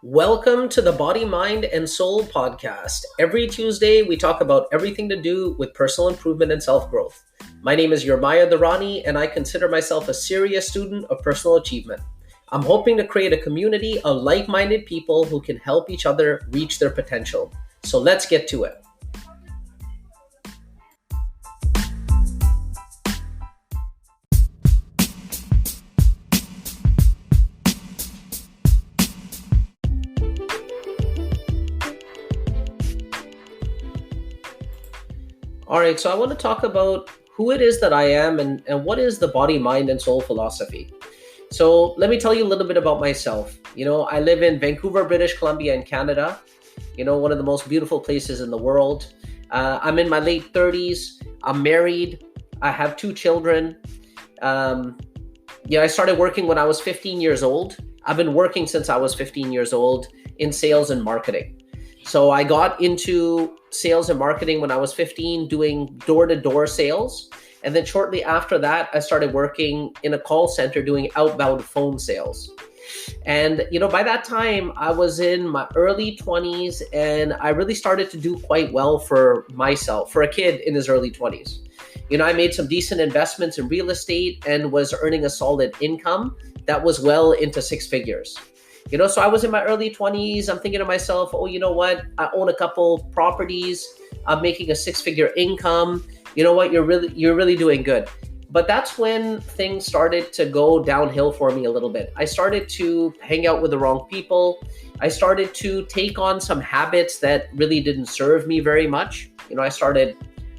Welcome to the Body, Mind, and Soul podcast. Every Tuesday, we talk about everything to do with personal improvement and self-growth. My name is Yermaya Dharani, and I consider myself a serious student of personal achievement. I'm hoping to create a community of like-minded people who can help each other reach their potential. So let's get to it. All right, so I want to talk about who it is that I am and what is the body, mind, and soul philosophy. So let me tell you a little bit about myself. I live in Vancouver, British Columbia in Canada, one of the most beautiful places in the world. I'm in my late 30s. I'm married. I have 2 children. I started working when I was 15 years old. I've been working since I was 15 years old in sales and marketing. So I got into sales and marketing when I was 15, doing door-to-door sales. And then shortly after that, I started working in a call center doing outbound phone sales. And, by that time, I was in my early 20s and I really started to do quite well for myself, for a kid in his early 20s. I made some decent investments in real estate and was earning a solid income that was well into 6 figures. So I was in my early 20s. I'm thinking to myself, oh, you know what? I own a couple properties. I'm making a 6-figure income. You know what? You're really doing good. But that's when things started to go downhill for me a little bit. I started to hang out with the wrong people. I started to take on some habits that really didn't serve me very much. I started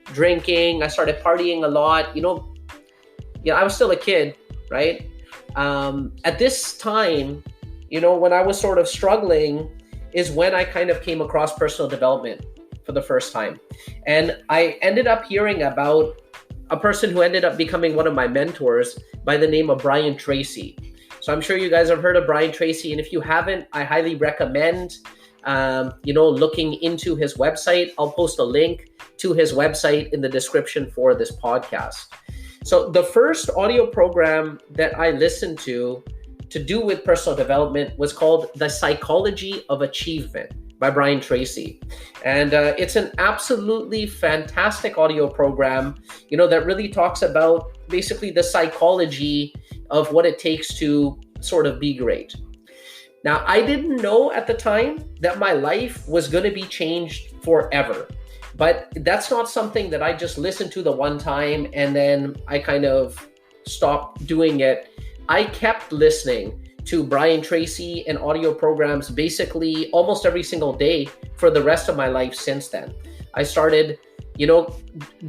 drinking. I started partying a lot. I was still a kid, right? At this time, when I was sort of struggling is when I kind of came across personal development for the first time. And I ended up hearing about a person who ended up becoming one of my mentors by the name of Brian Tracy. So I'm sure you guys have heard of Brian Tracy. And if you haven't, I highly recommend, looking into his website. I'll post a link to his website in the description for this podcast. So the first audio program that I listened to do with personal development was called The Psychology of Achievement by Brian Tracy. And it's an absolutely fantastic audio program, that really talks about basically the psychology of what it takes to sort of be great. Now, I didn't know at the time that my life was going to be changed forever. But that's not something that I just listened to the one time and then I kind of stopped doing it. I kept listening to Brian Tracy and audio programs basically almost every single day for the rest of my life since then. I started,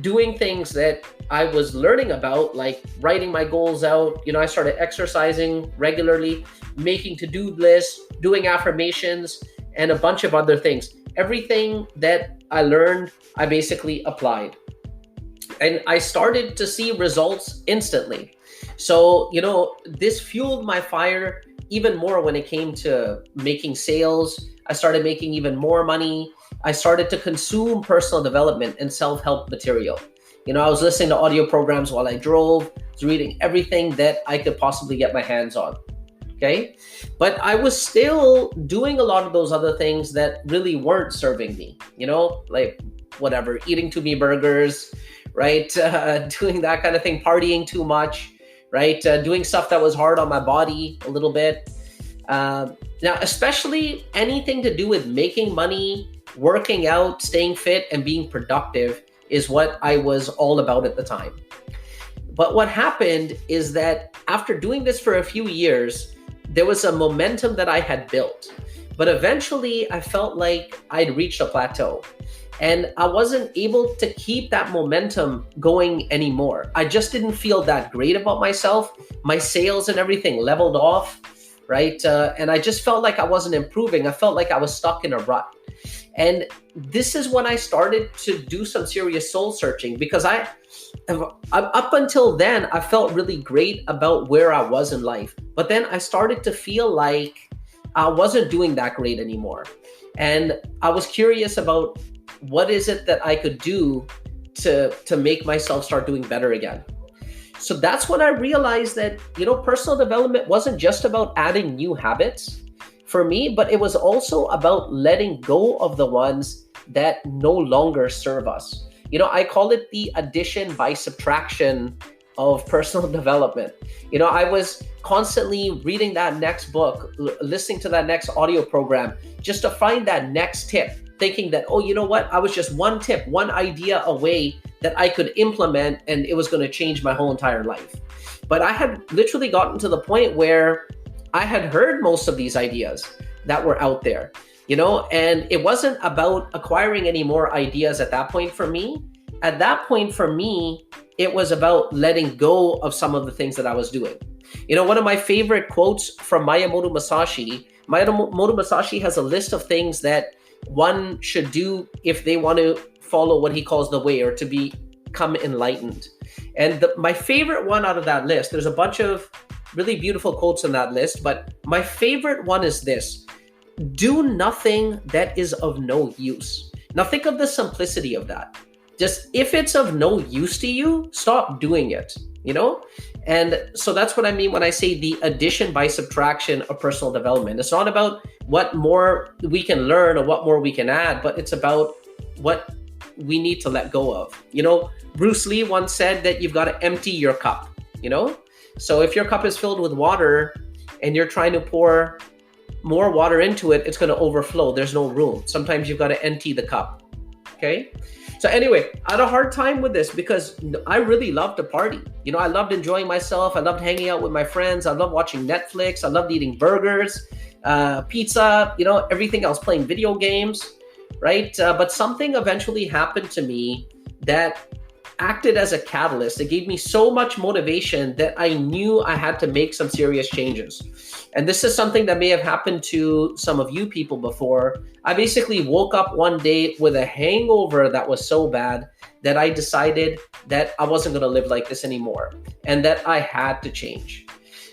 doing things that I was learning about, like writing my goals out. I started exercising regularly, making to-do lists, doing affirmations, and a bunch of other things. Everything that I learned, I basically applied. And I started to see results instantly. So, this fueled my fire even more when it came to making sales. I started making even more money. I started to consume personal development and self-help material. I was listening to audio programs while I drove, was reading everything that I could possibly get my hands on. Okay. But I was still doing a lot of those other things that really weren't serving me, like whatever, eating too many burgers, right? Doing that kind of thing, partying too much. Right? Doing stuff that was hard on my body a little bit. Now, especially anything to do with making money, working out, staying fit, and being productive is what I was all about at the time. But what happened is that after doing this for a few years, there was a momentum that I had built. But eventually, I felt like I'd reached a plateau. And I wasn't able to keep that momentum going anymore. I just didn't feel that great about myself. My sales and everything leveled off, right? And I just felt like I wasn't improving. I felt like I was stuck in a rut. And this is when I started to do some serious soul searching, because up until then, I felt really great about where I was in life. But then I started to feel like I wasn't doing that great anymore. And I was curious about what is it that I could do to make myself start doing better again. So that's when I realized that, personal development wasn't just about adding new habits. for me, but it was also about letting go of the ones that no longer serve us. I call it the addition by subtraction of personal development. I was constantly reading that next book, listening to that next audio program, just to find that next tip, thinking that, oh, you know what? I was just one tip, one idea away that I could implement, and it was going to change my whole entire life. But I had literally gotten to the point where I had heard most of these ideas that were out there, and it wasn't about acquiring any more ideas at that point for me. At that point for me, it was about letting go of some of the things that I was doing. One of my favorite quotes from Miyamoto Musashi has a list of things that one should do if they want to follow what he calls the way, or to become enlightened. And my favorite one out of that list, there's a bunch of really beautiful quotes in that list, but my favorite one is this: do nothing that is of no use. Now think of the simplicity of that. Just if it's of no use to you, stop doing it, And so that's what I mean when I say the addition by subtraction of personal development. It's not about what more we can learn or what more we can add, but it's about what we need to let go of. Bruce Lee once said that you've got to empty your cup, So if your cup is filled with water and you're trying to pour more water into it, it's going to overflow. There's no room. Sometimes you've got to empty the cup. Okay. So anyway, I had a hard time with this because I really loved to party. I loved enjoying myself. I loved hanging out with my friends. I loved watching Netflix. I loved eating burgers, pizza, everything else, playing video games, right? But something eventually happened to me that acted as a catalyst. It gave me so much motivation that I knew I had to make some serious changes. And this is something that may have happened to some of you people before. I basically woke up one day with a hangover that was so bad that I decided that I wasn't going to live like this anymore and that I had to change.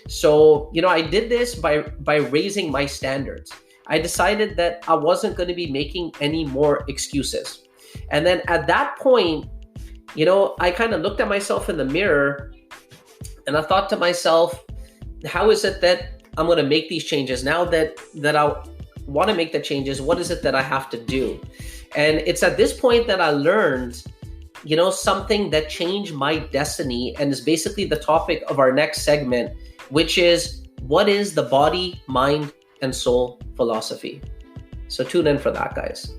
So, I did this by raising my standards. I decided that I wasn't going to be making any more excuses. And then at that point, I kind of looked at myself in the mirror and I thought to myself, how is it that I'm going to make these changes now that I want to make the changes? What is it that I have to do? And it's at this point that I learned, something that changed my destiny, and is basically the topic of our next segment, which is, what is the body, mind, and soul philosophy? So tune in for that, guys.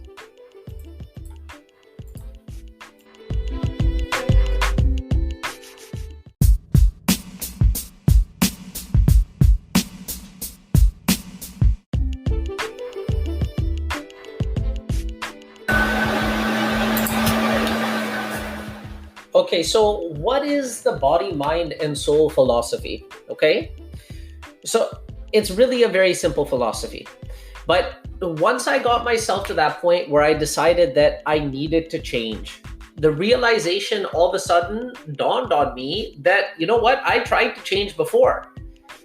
Okay, so what is the body, mind, and soul philosophy? Okay, so it's really a very simple philosophy. But once I got myself to that point where I decided that I needed to change, the realization all of a sudden dawned on me that, I tried to change before.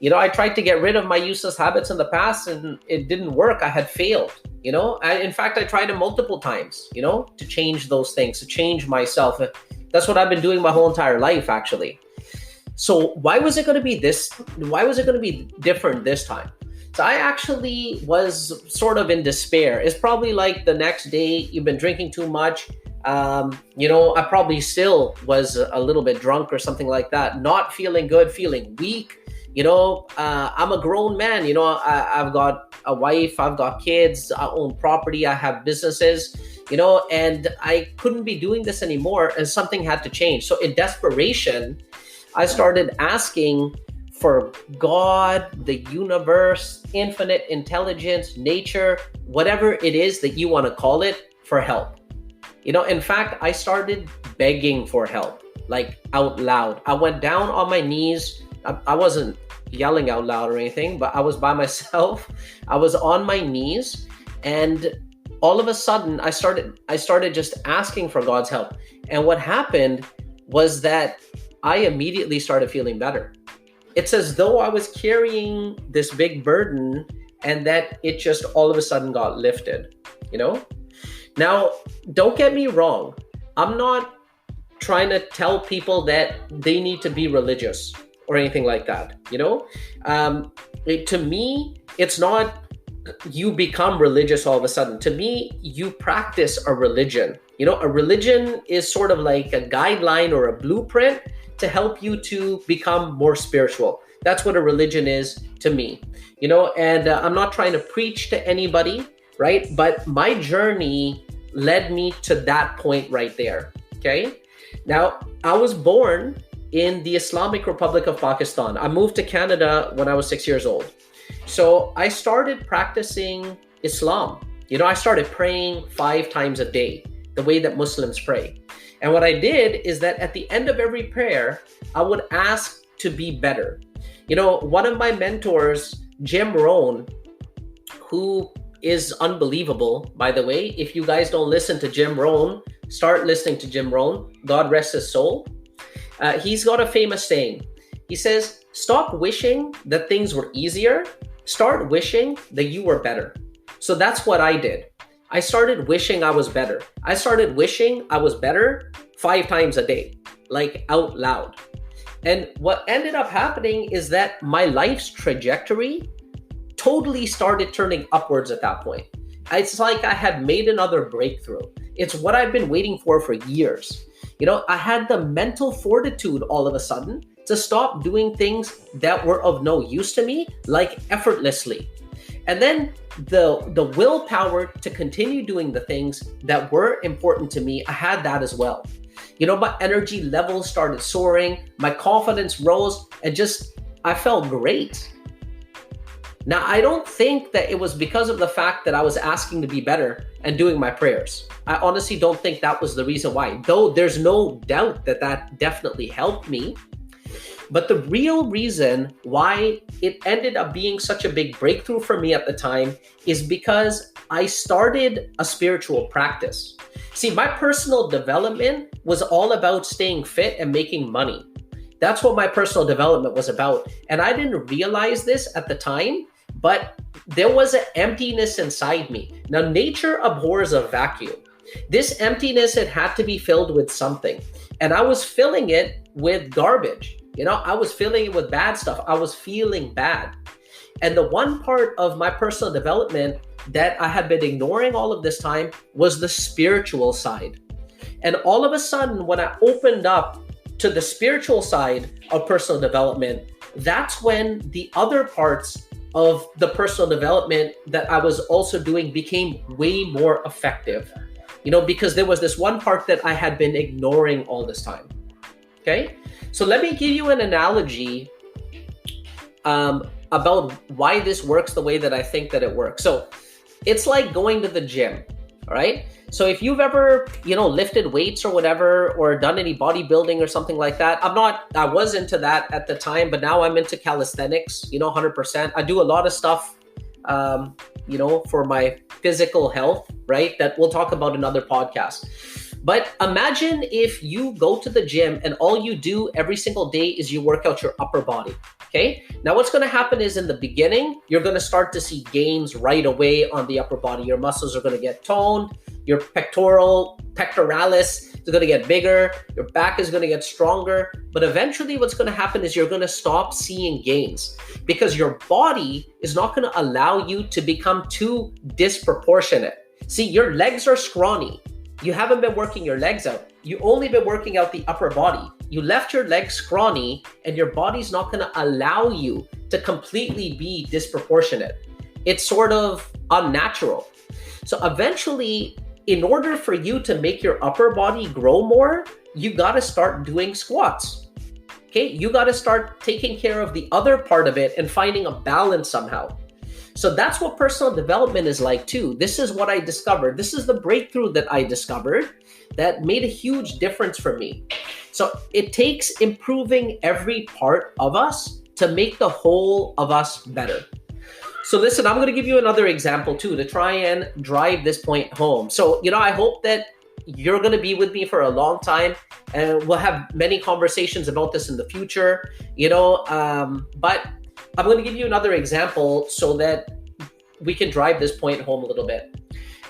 I tried to get rid of my useless habits in the past and it didn't work. I had failed. In fact, I tried it multiple times, to change those things, to change myself. That's what I've been doing my whole entire life, actually. So why was it going to be different this time? So I actually was sort of in despair. It's probably like the next day you've been drinking too much. I probably still was a little bit drunk or something like that, not feeling good, feeling weak. I'm a grown man. I've got a wife, I've got kids, I own property, I have businesses, and I couldn't be doing this anymore, and something had to change. So in desperation, I started asking for God, the universe, infinite intelligence, nature, whatever it is that you want to call it, for help. In fact, I started begging for help, like out loud. I went down on my knees. I wasn't yelling out loud or anything, but I was by myself. I was on my knees, and all of a sudden I started just asking for God's help. And what happened was that I immediately started feeling better. It's as though I was carrying this big burden and that it just all of a sudden got lifted, Now, don't get me wrong. I'm not trying to tell people that they need to be religious or anything like that. To me, it's not you become religious all of a sudden. To me, you practice a religion. A religion is sort of like a guideline or a blueprint to help you to become more spiritual. That's what a religion is to me. And I'm not trying to preach to anybody, right? But my journey led me to that point right there. Okay. Now, I was born in the Islamic Republic of Pakistan. I moved to Canada when I was 6 years old. So I started practicing Islam. I started praying 5 times a day, the way that Muslims pray. And what I did is that at the end of every prayer, I would ask to be better. One of my mentors, Jim Rohn, who is unbelievable, by the way. If you guys don't listen to Jim Rohn, start listening to Jim Rohn. God rest his soul. He's got a famous saying. He says, stop wishing that things were easier. Start wishing that you were better. So that's what I did. I started wishing I was better. I started wishing I was better 5 times a day, like out loud. And what ended up happening is that my life's trajectory totally started turning upwards at that point. It's like I had made another breakthrough. It's what I've been waiting for years. I had the mental fortitude all of a sudden to stop doing things that were of no use to me, like effortlessly. And then the willpower to continue doing the things that were important to me, I had that as well. My energy levels started soaring, my confidence rose, and I felt great. Now, I don't think that it was because of the fact that I was asking to be better and doing my prayers. I honestly don't think that was the reason why, though there's no doubt that that definitely helped me. But the real reason why it ended up being such a big breakthrough for me at the time is because I started a spiritual practice. See, my personal development was all about staying fit and making money. That's what my personal development was about. And I didn't realize this at the time, but there was an emptiness inside me. Now, nature abhors a vacuum. This emptiness, it had to be filled with something. And I was filling it with garbage. I was filling it with bad stuff. I was feeling bad. And the one part of my personal development that I had been ignoring all of this time was the spiritual side. And all of a sudden, when I opened up to the spiritual side of personal development, that's when the other parts of the personal development that I was also doing became way more effective. Because there was this one part that I had been ignoring all this time. Okay? So let me give you an analogy about why this works the way that I think that it works. So it's like going to the gym, all right? So if you've ever, lifted weights or whatever, or done any bodybuilding or something like that, I was into that at the time, but now I'm into calisthenics, 100%. I do a lot of stuff, for my physical health, right? That we'll talk about in another podcast. But imagine if you go to the gym and all you do every single day is you work out your upper body, okay? Now what's gonna happen is in the beginning, you're gonna start to see gains right away on the upper body. Your muscles are gonna get toned, your pectoralis is gonna get bigger, your back is gonna get stronger, but eventually what's gonna happen is you're gonna stop seeing gains because your body is not gonna allow you to become too disproportionate. See, your legs are scrawny. You haven't been working your legs out. You only been working out the upper body. You left your legs scrawny and your body's not going to allow you to completely be disproportionate. It's sort of unnatural. So eventually, in order for you to make your upper body grow more, you got to start doing squats. Okay? You got to start taking care of the other part of it and finding a balance somehow. So that's what personal development is like too. This is what I discovered. This is the breakthrough that I discovered that made a huge difference for me. So it takes improving every part of us to make the whole of us better. So listen, I'm going to give you another example too to try and drive this point home. So, I hope that you're going to be with me for a long time and we'll have many conversations about this in the future, but I'm going to give you another example so that we can drive this point home a little bit.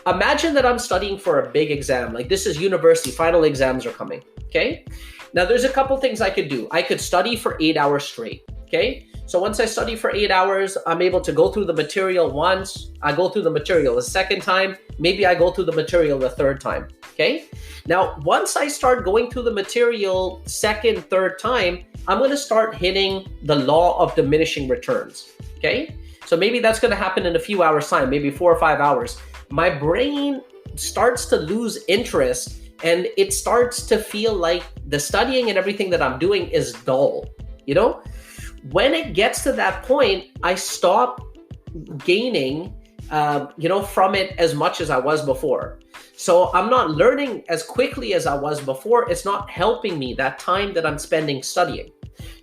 Imagine that I'm studying for a big exam, like this is university, final exams are coming, okay? Now there's a couple things I could do. I could study for 8 hours straight, okay? So once I study for 8 hours, I'm able to go through the material once. I go through the material a second time. Maybe I go through the material the third time. Okay. Now, once I start going through the material second, third time, I'm going to start hitting the law of diminishing returns. Okay. So maybe that's going to happen in a few hours time, maybe 4 or 5 hours. My brain starts to lose interest and it starts to feel like the studying and everything that I'm doing is dull. You know, when it gets to that point, I stop gaining, from it as much as I was before. So I'm not learning as quickly as I was before. It's not helping me that time that I'm spending studying.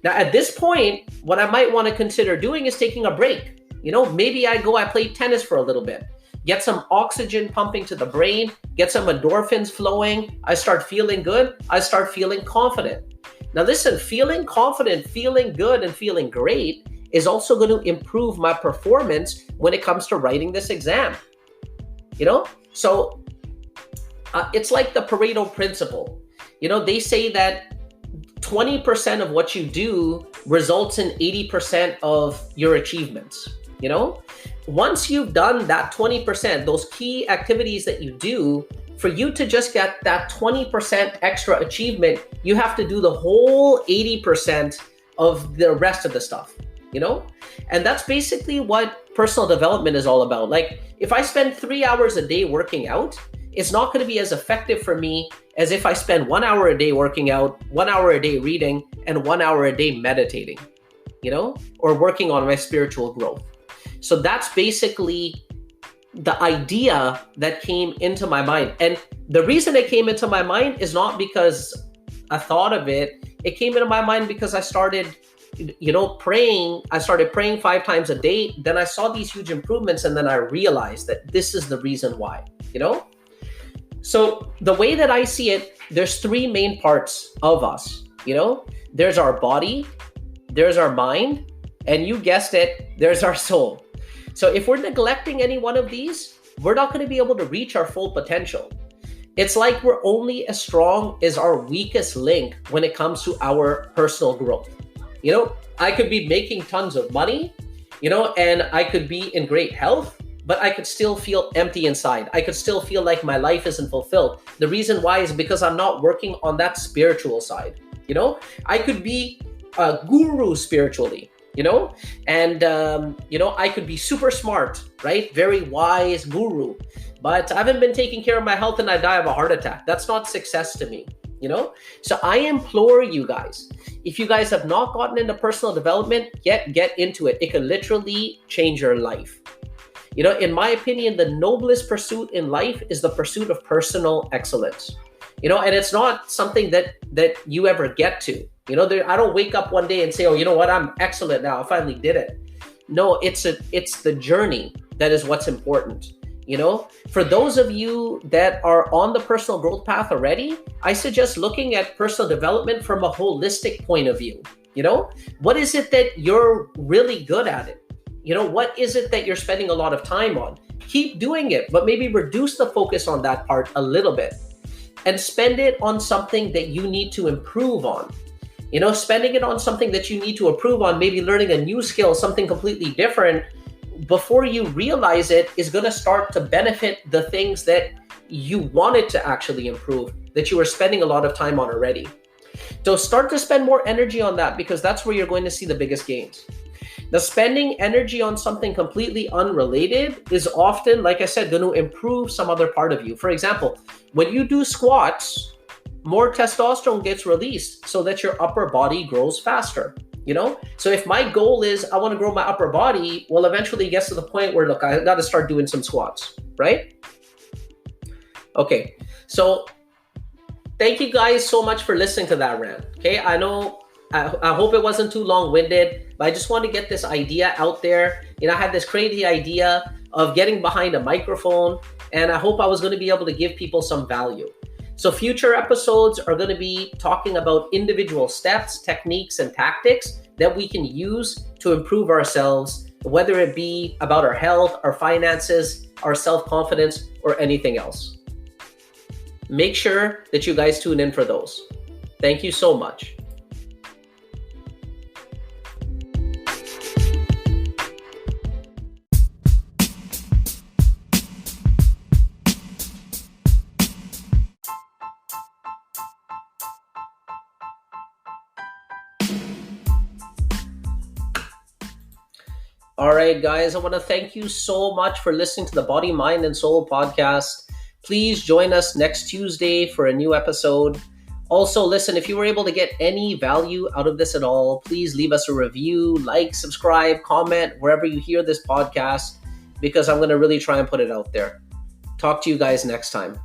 Now, at this point, what I might want to consider doing is taking a break. Maybe I play tennis for a little bit, get some oxygen pumping to the brain, get some endorphins flowing. I start feeling good. I start feeling confident. Now, listen, feeling confident, feeling good, and feeling great is also going to improve my performance when it comes to writing this exam. So it's like the Pareto principle. They say that 20% of what you do results in 80% of your achievements. Once you've done that 20%, those key activities that you do, for you to just get that 20% extra achievement, you have to do the whole 80% of the rest of the stuff, And that's basically what personal development is all about. Like, if I spend 3 hours a day working out, it's not going to be as effective for me as if I spend 1 hour a day working out, 1 hour a day reading, and 1 hour a day meditating, or working on my spiritual growth. So that's basically the idea that came into my mind. And the reason it came into my mind is not because I thought of it. It came into my mind because I started, praying. I started praying 5 times a day. Then I saw these huge improvements. And then I realized that this is the reason why, So the way that I see it, there's 3 main parts of us, There's our body, there's our mind, and you guessed it, there's our soul. So if we're neglecting any one of these, we're not going to be able to reach our full potential. It's like we're only as strong as our weakest link when it comes to our personal growth. I could be making tons of money, and I could be in great health, but I could still feel empty inside. I could still feel like my life isn't fulfilled. The reason why is because I'm not working on that spiritual side. I could be a guru spiritually, and I could be super smart, right? Very wise guru, but I haven't been taking care of my health and I die of a heart attack. That's not success to me, So I implore you guys, if you guys have not gotten into personal development yet, get into it. It could literally change your life. In my opinion, the noblest pursuit in life is the pursuit of personal excellence. And it's not something that you ever get to. I don't wake up one day and say, oh, you know what, I'm excellent now, I finally did it. No, it's the journey that is what's important. For those of you that are on the personal growth path already, I suggest looking at personal development from a holistic point of view. What is it that you're really good at it? What is it that you're spending a lot of time on? Keep doing it, but maybe reduce the focus on that part a little bit and spend it on something that you need to improve on. Spending it on something that you need to improve on, maybe learning a new skill, something completely different, before you realize it, is going to start to benefit the things that you wanted to actually improve, that you were spending a lot of time on already. So start to spend more energy on that, because that's where you're going to see the biggest gains. Now, spending energy on something completely unrelated is often, like I said, going to improve some other part of you. For example, when you do squats, more testosterone gets released so that your upper body grows faster. So if my goal is I want to grow my upper body, well, eventually it gets to the point where, look, I got to start doing some squats, right? Okay, so thank you guys so much for listening to that rant. Okay, I hope it wasn't too long-winded, but I just want to get this idea out there. I had this crazy idea of getting behind a microphone, and I hope I was going to be able to give people some value. So future episodes are going to be talking about individual steps, techniques, and tactics that we can use to improve ourselves, whether it be about our health, our finances, our self-confidence, or anything else. Make sure that you guys tune in for those. Thank you so much. All right, guys, I want to thank you so much for listening to the Body, Mind, and Soul podcast. Please join us next Tuesday for a new episode. Also, listen, if you were able to get any value out of this at all, please leave us a review, like, subscribe, comment wherever you hear this podcast, because I'm going to really try and put it out there. Talk to you guys next time.